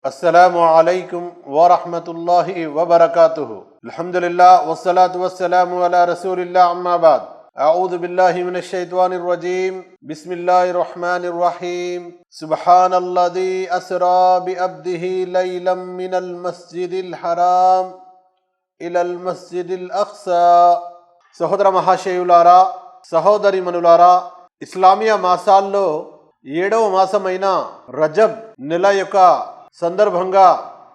अस्सलामु अलैकुम व रहमतुल्लाहि व बरकातुहु। अल्हम्दुलिल्लाह वस्सलातु वस्सलामु अला रसूलिल्लाह अम्मा बाद। अऊज़ु बिल्लाहि मिनश शैतानिर रजीम। बिस्मिल्लाहिर रहमानिर रहीम। सुब्हानल्लज़ी अस्रा बिअब्दिही लैलन मिनल मस्जिदिल हराम इलल मस्जिदिल अक्सा। సహోదర మహాశయులారా, సహోదరి మనులారా, ఇస్లామియా మాసాల్లో 7వ మాసమైన రజబ్ నెల యొక్క సందర్భంగా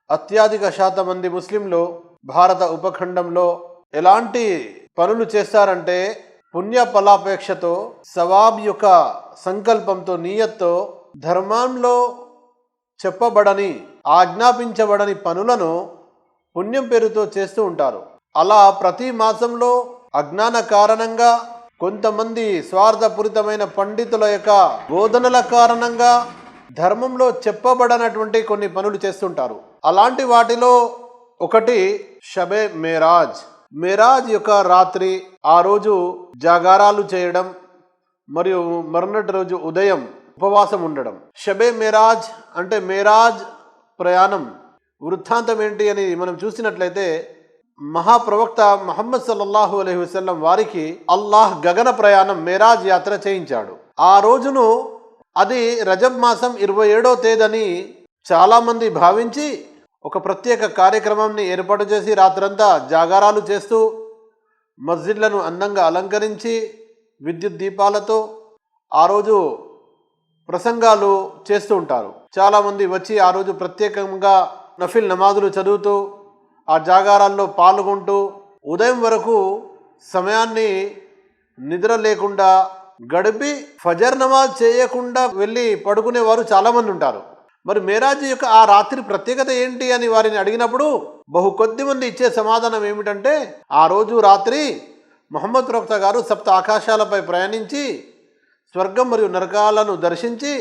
అత్యధిక శాతం మంది ముస్లింలు భారత ఉపఖండంలో ఎలాంటి పనులు చేస్తారంటే పుణ్య ఫలాపేక్షతో, సవాబ్ యొక్క సంకల్పంతో, నియత్తో ధర్మంలో చెప్పబడని, ఆజ్ఞాపించబడని పనులను పుణ్యం పేరుతో చేస్తూ ఉంటారు. అలా ప్రతి మాసంలో అజ్ఞాన కారణంగా, కొంతమంది స్వార్థపూరితమైన పండితుల యొక్క బోధనల కారణంగా ధర్మంలో చెప్పబడనటువంటి కొన్ని పనులు చేస్తుంటారు. అలాంటి వాటిలో ఒకటి షబే మేరాజ్. మేరాజ్ యొక్క రాత్రి, ఆ రోజు జాగారాలు చేయడం మరియు మరునాటి రోజు ఉదయం ఉపవాసం ఉండడం. షబే మేరాజ్ అంటే మేరాజ్ ప్రయాణం వృత్తాంతం ఏంటి అని మనం చూసినట్లయితే, మహాప్రవక్త ముహమ్మద్ సల్లల్లాహు అలైహి వసల్లం వారికి అల్లాహ్ గగన ప్రయాణం మేరాజ్ యాత్ర చేయించాడు. ఆ రోజును, అది రజబ్ మాసం 27వ తేదీని చాలామంది భావించి ఒక ప్రత్యేక కార్యక్రమాన్ని ఏర్పాటు చేసి రాత్రంతా జాగారాలు చేస్తూ, మస్జిద్లను అందంగా అలంకరించి విద్యుత్ దీపాలతో ఆ రోజు ప్రసంగాలు చేస్తూ ఉంటారు. చాలామంది వచ్చి ఆ రోజు ప్రత్యేకంగా నఫిల్ నమాజులు చదువుతూ ఆ జాగారాల్లో పాల్గొంటూ ఉదయం వరకు సమయాన్ని నిద్ర లేకుండా గడిపి ఫజర్ నమాజ్ చేయకుండా వెళ్ళి పడుకునేవారు చాలామంది ఉంటారు. మరి మేరాజ్ యొక్క ఆ రాత్రి ప్రత్యేకత ఏంటి అని వారిని అడిగినప్పుడు బహు కొద్ది మంది ఇచ్చే సమాధానం ఏమిటంటే, ఆ రోజు రాత్రి ముహమ్మద్ ప్రవక్త గారు సప్త ఆకాశాలపై ప్రయాణించి స్వర్గం మరియు నరకాలను దర్శించి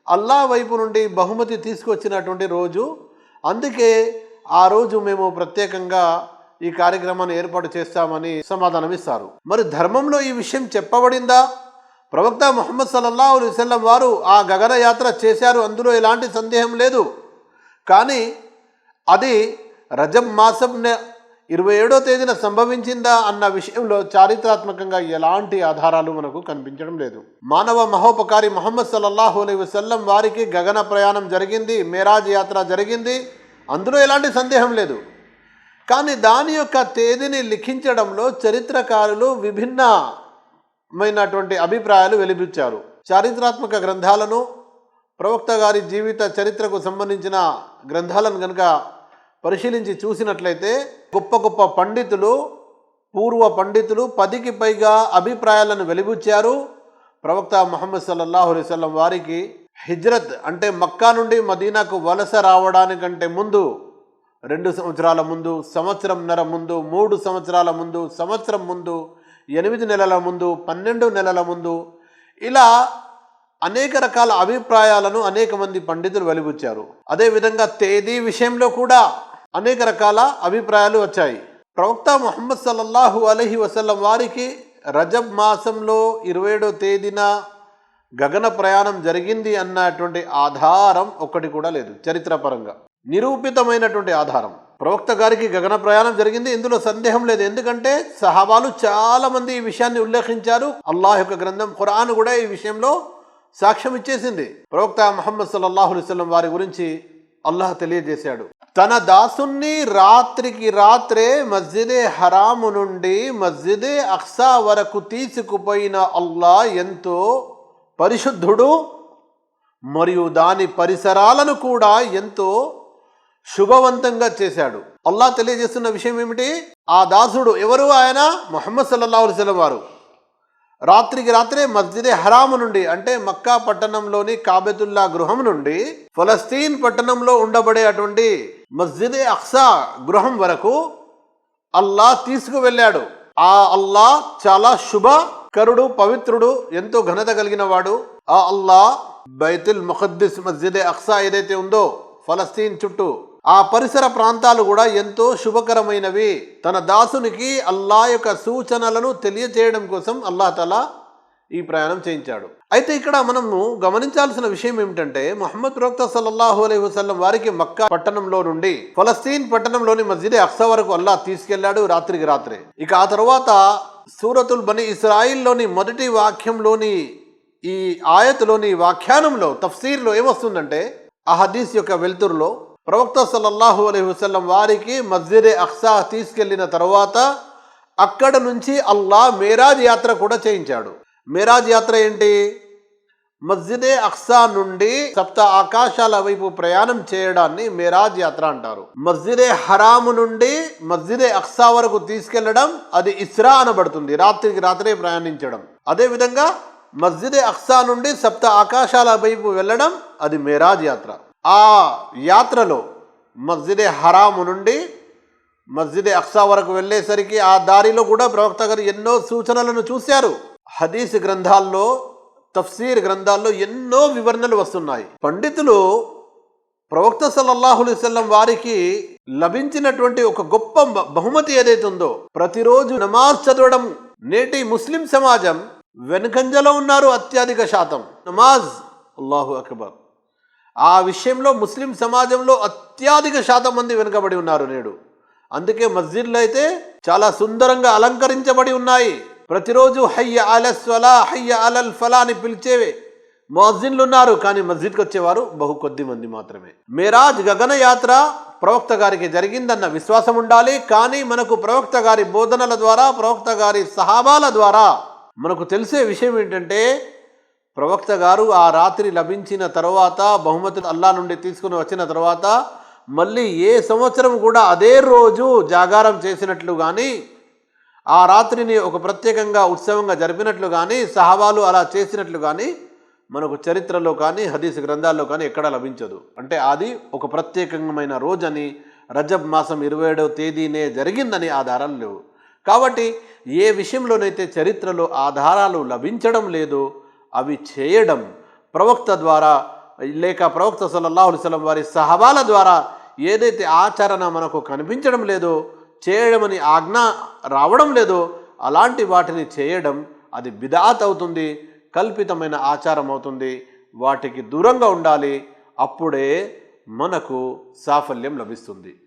అల్లాహ్ వైపు నుండి బహుమతి తీసుకొచ్చినటువంటి రోజు, అందుకే ఆ రోజు మేము ప్రత్యేకంగా ఈ కార్యక్రమాన్ని ఏర్పాటు చేస్తామని సమాధానం ఇస్తారు. మరి ధర్మంలో ఈ విషయం చెప్పబడిందా? ప్రవక్త ముహమ్మద్ సల్లల్లాహు అలైహి వసల్లం వారు ఆ గగన యాత్ర చేశారు, అందులో ఎలాంటి సందేహం లేదు. కానీ అది రజబ్ మాసం 27వ తేదీన సంభవించిందా అన్న విషయంలో చారిత్రాత్మకంగా ఎలాంటి ఆధారాలు మనకు కనిపించడం లేదు. మానవ మహోపకారి ముహమ్మద్ సల్లల్లాహు అలైహి వసల్లం వారికి గగన ప్రయాణం జరిగింది, మేరాజ్ యాత్ర జరిగింది, అందులో ఎలాంటి సందేహం లేదు. కానీ దాని యొక్క తేదీని లిఖించడంలో చరిత్రకారులు విభిన్నమైనటువంటి అభిప్రాయాలు వెలిబుచ్చారు. చారిత్రాత్మక గ్రంథాలను, ప్రవక్త గారి జీవిత చరిత్రకు సంబంధించిన గ్రంథాలను కనుక పరిశీలించి చూసినట్లయితే గొప్ప గొప్ప పండితులు, పూర్వ పండితులు 10కి పైగా అభిప్రాయాలను వెలిబుచ్చారు. ప్రవక్త ముహమ్మద్ సల్లల్లాహు అలైహి వసల్లం వారికి హిజ్రత్ అంటే మక్కా నుండి మదీనాకు వలస రావడానికంటే ముందు 2 సంవత్సరాల ముందు, సంవత్సరంన్నర ముందు, 3 సంవత్సరాల ముందు, సంవత్సరం ముందు, 8 నెలల ముందు, 12 నెలల ముందు, ఇలా అనేక రకాల అభిప్రాయాలను అనేక మంది పండితులు వెలిబుచ్చారు. అదేవిధంగా తేదీ విషయంలో కూడా అనేక రకాల అభిప్రాయాలు వచ్చాయి. ప్రవక్త ముహమ్మద్ సల్లల్లాహు అలైహి వసల్లం వారికి రజబ్ మాసంలో 27వ తేదీన గగన ప్రయాణం జరిగింది అన్నటువంటి ఆధారం ఒక్కటి కూడా లేదు. చరిత్రపరంగా నిరూపితమైనటువంటి ఆధారం. ప్రవక్త గారికి గగన ప్రయాణం జరిగింది, ఇందులో సందేహం లేదు. ఎందుకంటే సహాబాలు చాలా మంది ఈ విషయాన్ని ఉల్లేఖించారు. అల్లాహ్ యొక్క గ్రంథం ఖురాన్ కూడా ఈ విషయంలో సాక్ష్యం ఇచ్చేసింది. ప్రవక్త ముహమ్మద్ సల్లల్లాహు అలైహి వసల్లం వారి గురించి అల్లాహ్ తెలియజేశాడు, తన దాసుని రాత్రికి రాత్రే మస్జిదే హరాము నుండి మస్జిదే అక్సా వరకు తీసుకుపోయిన అల్లాహ్ ఎంతో పరిశుద్ధుడు మరియు దాని పరిసరాలను కూడా ఎంతో శుభవంతంగా చేశాడు. అల్లాహ్ తెలియజేస్తున్న విషయం ఏమిటి? ఆ దాసుడు ఎవరు? ఆయన ముహమ్మద్ సల్లల్లాహు అలైహి వసల్లం వారు రాత్రికి రాత్రే మస్జిదే హరాము నుండి, అంటే మక్కా పట్టణంలోని కాబతుల్లా గృహం నుండి ఫలస్తీన్ పట్టణంలో ఉండబడే అటువంటి మస్జిదే అక్సా గృహం వరకు అల్లాహ్ తీసుకువెళ్ళాడు. ఆ అల్లాహ్ చాలా శుభకరుడు, పవిత్రుడు, ఎంతో ఘనత కలిగిన వాడు. ఆ అల్లాహ్ బైతుల్ ముఖద్దస్ మస్జిదే అక్సా ఏదైతే ఉందో ఫలస్తీన్ చుట్టూ, ఆ పరిసర ప్రాంతాలు కూడా ఎంతో శుభకరమైనవి. తన దాసునికి అల్లాహ్ యొక్క సూచనలను తెలియచేయడం కోసం అల్లాహ్ తఆలా ఈ ప్రయాణం చేయించాడు. అయితే ఇక్కడ మనము గమనించాల్సిన విషయం ఏమిటంటే, ముహమ్మద్ ప్రవక్త సల్లల్లాహు అలైహి వసల్లం వారికి మక్కా పట్టణంలో నుండి ఫలస్తీన్ పట్టణంలోని మస్జిద్ అక్సా వరకు అల్లాహ్ తీసుకెళ్లాడు రాత్రికి రాత్రే. ఇక ఆ తర్వాత సూరతుల్ బనీ ఇస్రాయిల్లోని మొదటి వాక్యంలోని ఈ ఆయతులోని వ్యాఖ్యానంలో తఫ్సీర్లో ఏమొస్తుందంటే, ఆ హదీస్ యొక్క వెలుతురులో ప్రవక్త సల్లల్లాహు అలైహి వసల్లం వారికి మస్జిద్ అక్సా తీసుకెళ్లిన తర్వాత అక్కడ నుంచి అల్లాహ్ మేరాజ్ యాత్ర కూడా చేయించాడు. మేరాజ్ యాత్ర ఏంటి? మస్జిద్ అక్సా నుండి సప్త ఆకాశాల వైపు ప్రయాణం చేయడాన్ని మేరాజ్ యాత్ర అంటారు. మస్జిద్ హరాము నుండి మస్జిద్ అక్సా వరకు తీసుకెళ్లడం అది ఇస్రా అనబడుతుంది, రాత్రికి రాత్రే ప్రయాణించడం. అదేవిధంగా మస్జిద్ అక్సా నుండి సప్త ఆకాశాల వైపు వెళ్ళడం అది మేరాజ్ యాత్ర. ఆ యాత్రలో మస్జిద్ హరాము నుండి మస్జిద్ అక్సా వరకు వెళ్ళేసరికి ఆ దారిలో కూడా ప్రవక్త గారు ఎన్నో సూచనలను చూశారు. హదీస్ గ్రంథాల్లో, తఫ్సీర్ గ్రంథాల్లో ఎన్నో వివరణలు వస్తున్నాయి. పండితులు ప్రవక్త సల్లల్లాహు అలైహి వసల్లం వారికి లభించినటువంటి ఒక గొప్ప బహుమతి ఏదైతే ఉందో, ప్రతిరోజు నమాజ్ చదవడం. నేటి ముస్లిం సమాజం వెనుకంజలో ఉన్నారు అత్యధిక శాతం. నమాజ్, అల్లాహు అక్బర్, ఆ విషయంలో ముస్లిం సమాజంలో అత్యధిక శాతం మంది వెనుకబడి ఉన్నారు నేడు. అందుకే మస్జిద్లు అయితే చాలా సుందరంగా అలంకరించబడి ఉన్నాయి. ప్రతిరోజు హయ్య అలస్ ఫలా, హయ్య అలల్ ఫలా అని పిలిచేవే ముఅజ్జిన్లు ఉన్నారు, కానీ మస్జిద్కి వచ్చేవారు బహు కొద్ది మంది మాత్రమే. మేరాజ్ గగనయాత్ర ప్రవక్త గారికి జరిగిందన్న విశ్వాసం ఉండాలి. కానీ మనకు ప్రవక్త గారి బోధనల ద్వారా, ప్రవక్త గారి సహాబాల ద్వారా మనకు తెలిసే విషయం ఏంటంటే, ప్రవక్త గారు ఆ రాత్రి లభించిన తర్వాత, బహుమతులు అల్లా నుండి తీసుకుని వచ్చిన తర్వాత మళ్ళీ ఏ సంవత్సరం కూడా అదే రోజు జాగారం చేసినట్లు కానీ, ఆ రాత్రిని ఒక ప్రత్యేకంగా ఉత్సవంగా జరిపినట్లు కానీ, సహాబాలు అలా చేసినట్లు కానీ మనకు చరిత్రలో కానీ హదీస్ గ్రంథాల్లో కానీ ఎక్కడా లభించదు. అంటే అది ఒక ప్రత్యేకమైన రోజని, రజబ్ మాసం 27వ తేదీనే జరిగిందని ఆధారాలు లేవు. కాబట్టి ఏ విషయంలోనైతే చరిత్రలో ఆధారాలు లభించడం లేదో అవి చేయడం ప్రవక్త ద్వారా, లేక ప్రవక్త సల్లల్లాహు అలైహి వసల్లం వారి సహాబాల ద్వారా ఏదైతే ఆచరణ మనకు కనిపించడం లేదో, చేయడమని ఆజ్ఞ రావడం లేదో, అలాంటి వాటిని చేయడం అది బిదాత్ అవుతుంది, కల్పితమైన ఆచారం అవుతుంది. వాటికి దూరంగా ఉండాలి. అప్పుడే మనకు సాఫల్యం లభిస్తుంది.